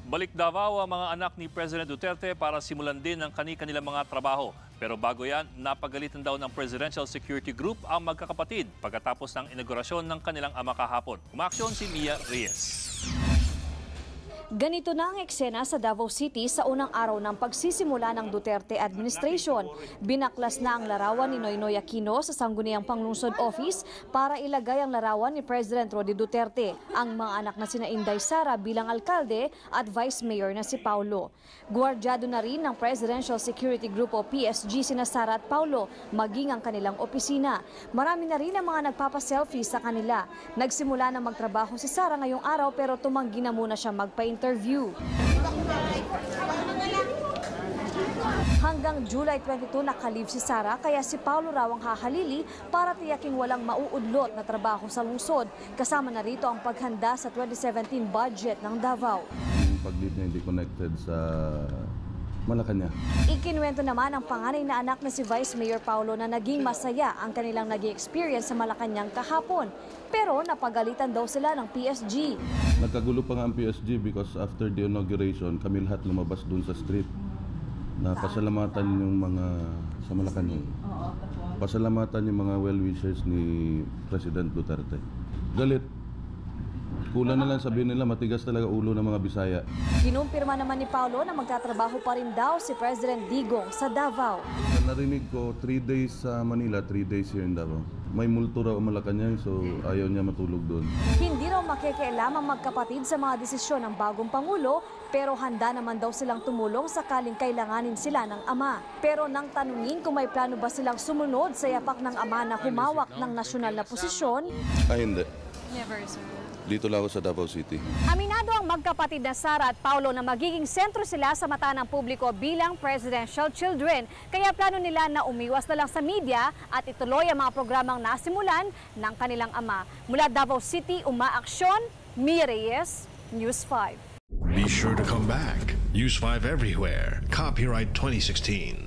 Balik Davao ang mga anak ni President Duterte para simulan din ang kani-kanilang mga trabaho. Pero bago yan, napagalitan daw ng Presidential Security Group ang magkakapatid pagkatapos ng inaugurasyon ng kanilang ama kahapon. Umaaksyon si Mia Reyes. Ganito na ang eksena sa Davao City sa unang araw ng pagsisimula ng Duterte administration. Binaklas na ang larawan ni Noynoy Aquino sa Sangguniang Panglungsod Office para ilagay ang larawan ni President Rody Duterte, ang mga anak na sina Inday Sara bilang alkalde at Vice Mayor na si Paulo. Guardyado na rin ng Presidential Security Group o PSG sina Sara at Paulo, maging ang kanilang opisina. Marami na rin ang mga nagpapaselfie sa kanila. Nagsimula na magtrabaho si Sara ngayong araw pero tumanggi na muna siya magpa-interview. Hanggang July 22 nakalib si Sara kaya si Paulo raw ang hahalili para tiyaking walang mauudlot na trabaho sa lungsod. Kasama na rito ang paghanda sa 2017 budget ng Davao. Yung pag-lead niya hindi connected sa Malacanang. Ikinuwento naman ang panganay na anak na si Vice Mayor Paulo na naging masaya ang kanilang naging experience sa Malacanang kahapon. Pero napagalitan daw sila ng PSG. Nagkagulo pa nga ang PSG because after the inauguration, kami lahat lumabas dun sa street. Pasalamatan yung mga sa Malacanang. Pasalamatan yung mga well-wishers ni President Duterte. Galit. Kulang na lang sabihin nila, matigas talaga ulo ng mga Bisaya. Kinumpirma naman ni Paulo na magtatrabaho pa rin daw si President Digong sa Davao. Narinig ko 3 days sa Manila, 3 days here in Davao. May multo raw ang Malacanang, so ayaw niya matulog doon. Hindi raw makikialam ang magkapatid sa mga desisyon ng bagong Pangulo, pero handa naman daw silang tumulong sakaling kailanganin sila ng ama. Pero nang tanungin kung may plano ba silang sumunod sa yapak ng ama na humawak ng nasyonal na posisyon, hindi. Never, sir. Dito lang ako sa Davao City. Aminado ang magkapatid na Sara at Paulo na magiging sentro sila sa mata ng publiko bilang presidential children. Kaya plano nila na umiwas na lang sa media at ituloy ang mga programang nasimulan ng kanilang ama. Mula Davao City, umaaksyon, Mia Reyes, News 5. Be sure to come back. News 5 everywhere. Copyright 2016.